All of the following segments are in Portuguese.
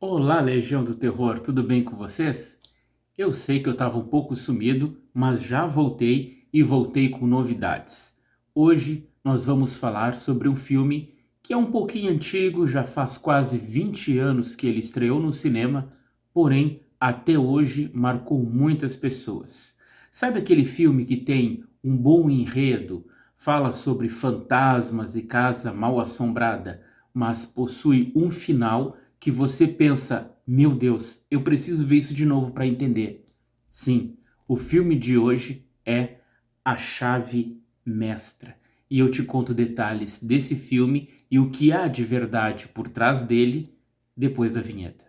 Olá, Legião do Terror, tudo bem com vocês? Eu sei que eu estava um pouco sumido, mas já voltei e voltei com novidades. Hoje nós vamos falar sobre um filme que é um pouquinho antigo, já faz quase 20 anos que ele estreou no cinema, porém até hoje marcou muitas pessoas. Sabe aquele filme que tem um bom enredo, fala sobre fantasmas e casa mal assombrada, mas possui um final que você pensa, meu Deus, eu preciso ver isso de novo para entender. Sim, o filme de hoje é A Chave Mestra. E eu te conto detalhes desse filme e o que há de verdade por trás dele depois da vinheta.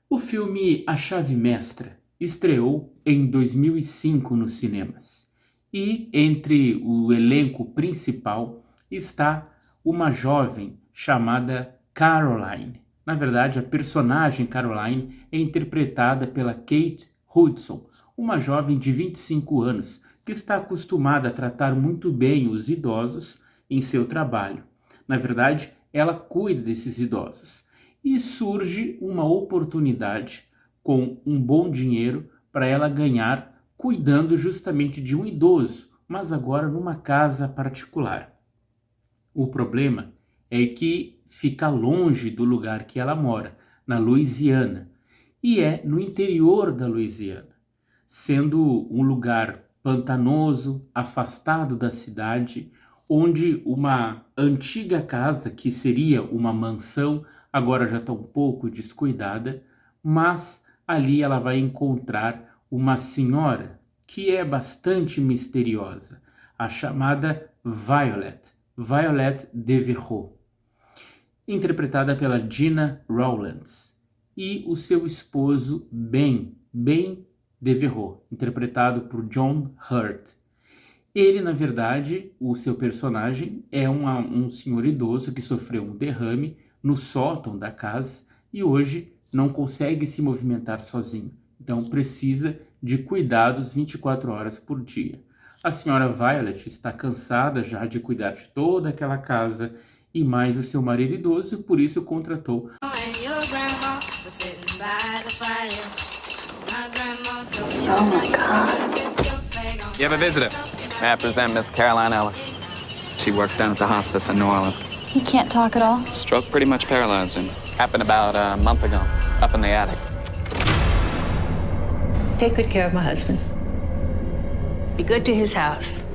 O filme A Chave Mestra estreou em 2005 nos cinemas e entre o elenco principal está uma jovem chamada Caroline. Na verdade, a personagem Caroline é interpretada pela Kate Hudson, uma jovem de 25 anos que está acostumada a tratar muito bem os idosos em seu trabalho. Na verdade, ela cuida desses idosos. E surge uma oportunidade com um bom dinheiro para ela ganhar cuidando justamente de um idoso, mas agora numa casa particular. O problema é que fica longe do lugar que ela mora, na Louisiana, e é no interior da Louisiana, sendo um lugar pantanoso, afastado da cidade, onde uma antiga casa, que seria uma mansão, agora já está um pouco descuidada, mas ali ela vai encontrar uma senhora que é bastante misteriosa, a chamada Violet Devereaux, interpretada pela Gina Rowlands, e o seu esposo Ben Devereaux, interpretado por John Hurt. Ele, na verdade, o seu personagem é um senhor idoso que sofreu um derrame no sótão da casa e hoje não consegue se movimentar sozinho. Então precisa de cuidados 24 horas por dia. A senhora Violet está cansada já de cuidar de toda aquela casa e mais o seu marido idoso e por isso contratou Oh my God. You have a visitor. May I present Miss Caroline Ellis? She works down at the hospice in New Orleans. He can't talk at all? Stroke pretty much paralyzed him. Happened about a month ago, up in the attic. Take good care of my husband. Be good to his house.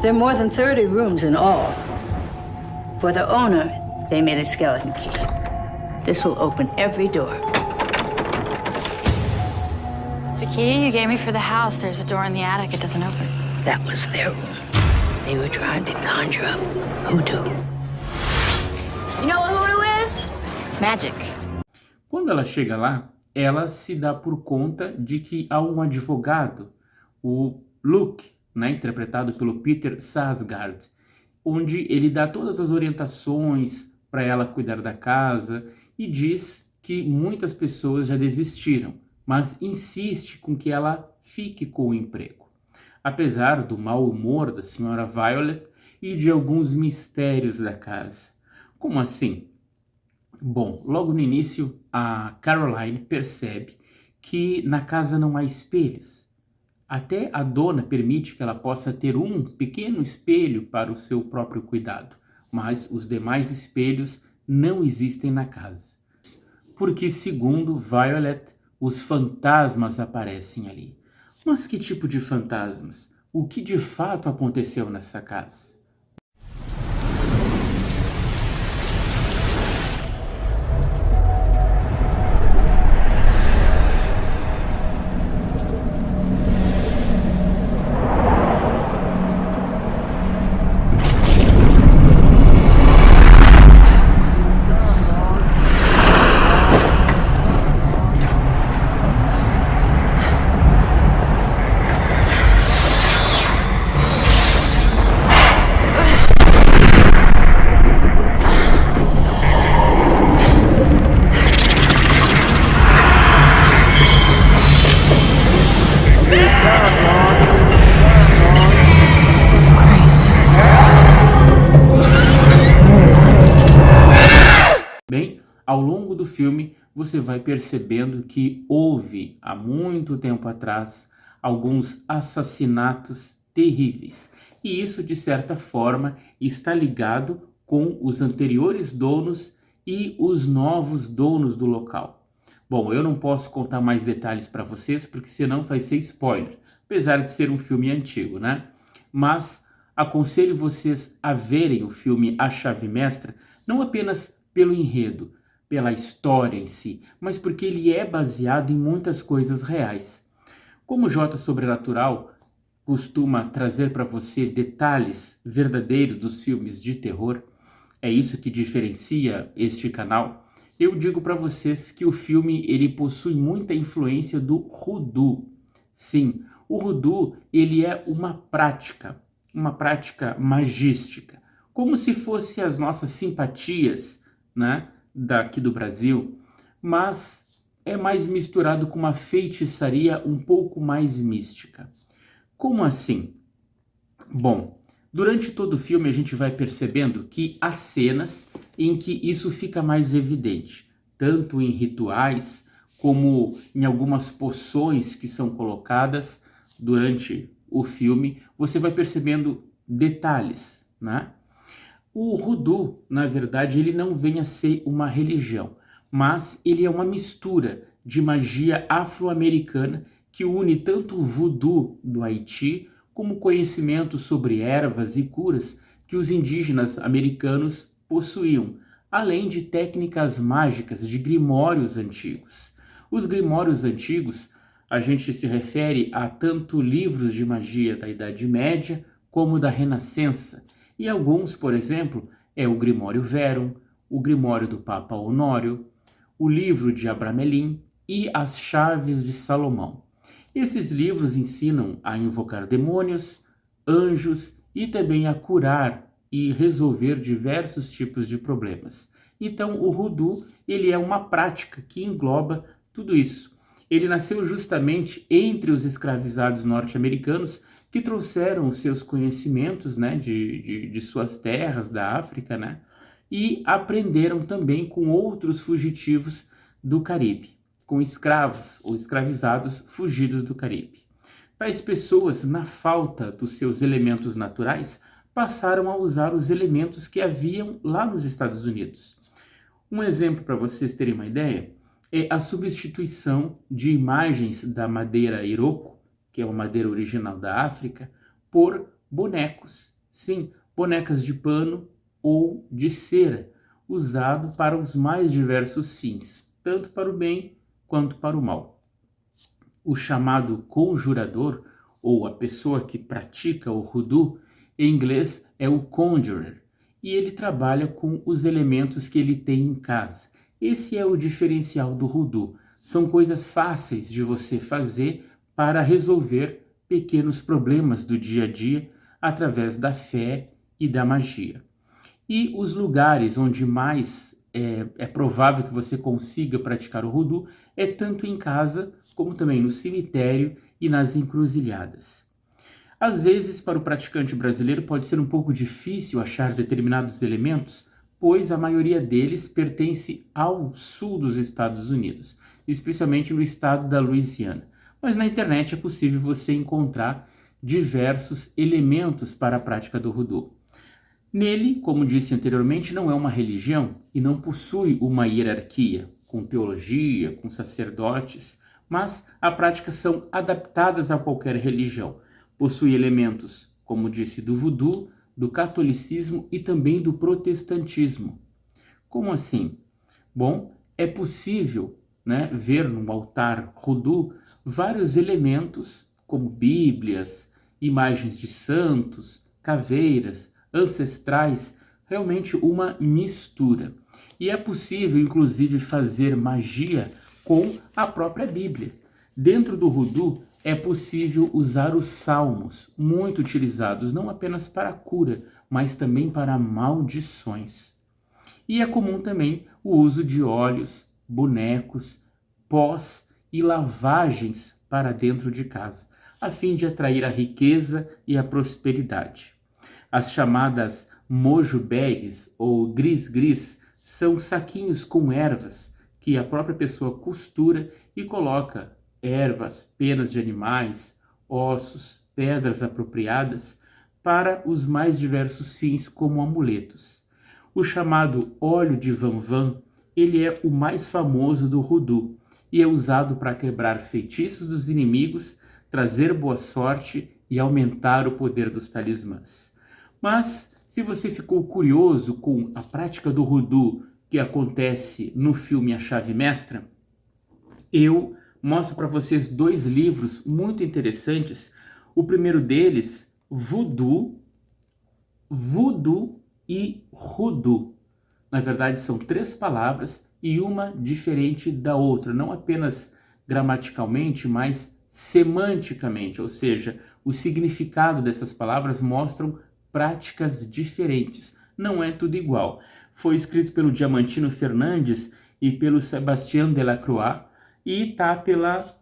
There are more than 30 rooms in all. For the owner, they made a skeleton key. This will open every door. The key you gave me for the house, there's a door in the attic. It doesn't open. That was their room. They were trying to conjure up hoodoo. You know what hoodoo is? It's magic. Quando ela chega lá, ela se dá por conta de que há um advogado, o Luke, interpretado pelo Peter Sarsgaard, onde ele dá todas as orientações para ela cuidar da casa e diz que muitas pessoas já desistiram, mas insiste com que ela fique com o emprego. Apesar do mau humor da senhora Violet e de alguns mistérios da casa. Como assim? Bom, logo no início, a Caroline percebe que na casa não há espelhos. Até a dona permite que ela possa ter um pequeno espelho para o seu próprio cuidado, mas os demais espelhos não existem na casa. Porque, segundo Violet, os fantasmas aparecem ali. Mas que tipo de fantasmas? O que de fato aconteceu nessa casa? do filme você vai percebendo que houve, há muito tempo atrás, alguns assassinatos terríveis. E isso, de certa forma, está ligado com os anteriores donos e os novos donos do local. Bom, eu não posso contar mais detalhes para vocês, porque senão vai ser spoiler, apesar de ser um filme antigo, né? Mas aconselho vocês a verem o filme A Chave Mestra, não apenas pelo enredo, pela história em si, mas porque ele é baseado em muitas coisas reais. Como o J Sobrenatural costuma trazer para você detalhes verdadeiros dos filmes de terror, é isso que diferencia este canal, eu digo para vocês que o filme ele possui muita influência do Voodoo. Sim, o Voodoo ele é uma prática magística, como se fosse as nossas simpatias, né, daqui do Brasil, mas é mais misturado com uma feitiçaria um pouco mais mística. Como assim? Bom, durante todo o filme a gente vai percebendo que há cenas em que isso fica mais evidente, tanto em rituais como em algumas poções que são colocadas durante o filme, você vai percebendo detalhes, né? O Voodoo, na verdade, ele não vem a ser uma religião, mas ele é uma mistura de magia afro-americana que une tanto o voodoo do Haiti como conhecimento sobre ervas e curas que os indígenas americanos possuíam, além de técnicas mágicas de grimórios antigos. Os grimórios antigos, a gente se refere a tanto livros de magia da Idade Média como da Renascença, e alguns, por exemplo, é o Grimório Verum, o Grimório do Papa Honório, o livro de Abramelin e as Chaves de Salomão. Esses livros ensinam a invocar demônios, anjos e também a curar e resolver diversos tipos de problemas. Então, o Voodoo, ele é uma prática que engloba tudo isso. Ele nasceu justamente entre os escravizados norte-americanos que trouxeram os seus conhecimentos, né, de suas terras da África, né, e aprenderam também com outros fugitivos do Caribe, com escravos ou escravizados fugidos do Caribe. Tais pessoas, na falta dos seus elementos naturais, passaram a usar os elementos que haviam lá nos Estados Unidos. Um exemplo para vocês terem uma ideia é a substituição de imagens da madeira Iroko, que é uma madeira original da África, por bonecos. Sim, bonecas de pano ou de cera, usado para os mais diversos fins, tanto para o bem quanto para o mal. O chamado conjurador, ou a pessoa que pratica o voodoo, em inglês é o conjurer, e ele trabalha com os elementos que ele tem em casa. Esse é o diferencial do voodoo. São coisas fáceis de você fazer para resolver pequenos problemas do dia a dia através da fé e da magia. E os lugares onde mais é provável que você consiga praticar o voodoo é tanto em casa como também no cemitério e nas encruzilhadas. Às vezes, para o praticante brasileiro pode ser um pouco difícil achar determinados elementos, pois a maioria deles pertence ao sul dos Estados Unidos, especialmente no estado da Louisiana. Mas na internet é possível você encontrar diversos elementos para a prática do voodoo. Nele, como disse anteriormente, não é uma religião e não possui uma hierarquia, com teologia, com sacerdotes, mas as práticas são adaptadas a qualquer religião. Possui elementos, como disse, do voodoo, do catolicismo e também do protestantismo. Como assim? Bom, é possível, né, ver no altar voodoo vários elementos, como bíblias, imagens de santos, caveiras, ancestrais, realmente uma mistura. E é possível, inclusive, fazer magia com a própria Bíblia. Dentro do voodoo, é possível usar os salmos, muito utilizados não apenas para cura, mas também para maldições. E é comum também o uso de óleos, bonecos, pós e lavagens para dentro de casa, a fim de atrair a riqueza e a prosperidade. As chamadas mojo bags ou gris-gris são saquinhos com ervas que a própria pessoa costura e coloca ervas, penas de animais, ossos, pedras apropriadas para os mais diversos fins como amuletos. O chamado óleo de Van, ele é o mais famoso do Voodoo e é usado para quebrar feitiços dos inimigos, trazer boa sorte e aumentar o poder dos talismãs. Mas, se você ficou curioso com a prática do Voodoo que acontece no filme A Chave Mestra, eu mostro para vocês 2 livros muito interessantes. O primeiro deles, Voodoo e Hoodoo. Na verdade, são 3 palavras e uma diferente da outra, não apenas gramaticalmente, mas semanticamente, ou seja, o significado dessas palavras mostram práticas diferentes. Não é tudo igual. Foi escrito pelo Diamantino Fernandes e pelo Sébastien Delacroix e está pela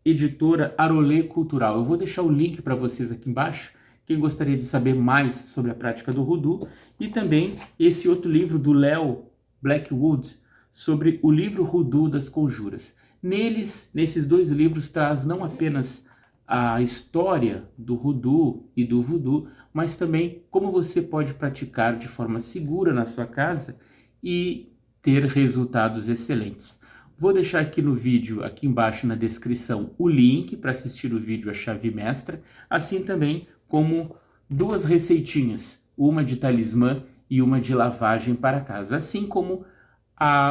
editora Arolê Cultural. Eu vou deixar o link para vocês aqui embaixo, quem gostaria de saber mais sobre a prática do Voodoo, e também esse outro livro do Léo Blackwood, sobre o livro Voodoo das Conjuras. Nesses 2 livros traz não apenas a história do Voodoo e do Voodoo, mas também como você pode praticar de forma segura na sua casa e ter resultados excelentes. Vou deixar aqui no vídeo, aqui embaixo na descrição, o link para assistir o vídeo A Chave Mestra, assim também como 2 receitinhas, uma de talismã e uma de lavagem para casa, assim como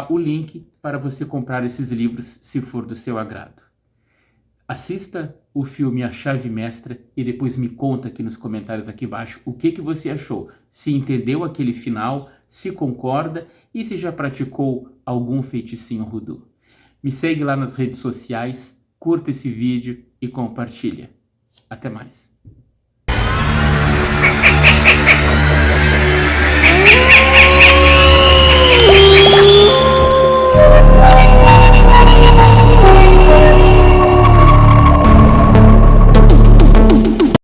o link para você comprar esses livros se for do seu agrado. Assista o filme A Chave Mestra e depois me conta aqui nos comentários aqui embaixo o que você achou, se entendeu aquele final, se concorda e se já praticou algum feiticinho Voodoo. Me segue lá nas redes sociais, curta esse vídeo e compartilha. Até mais!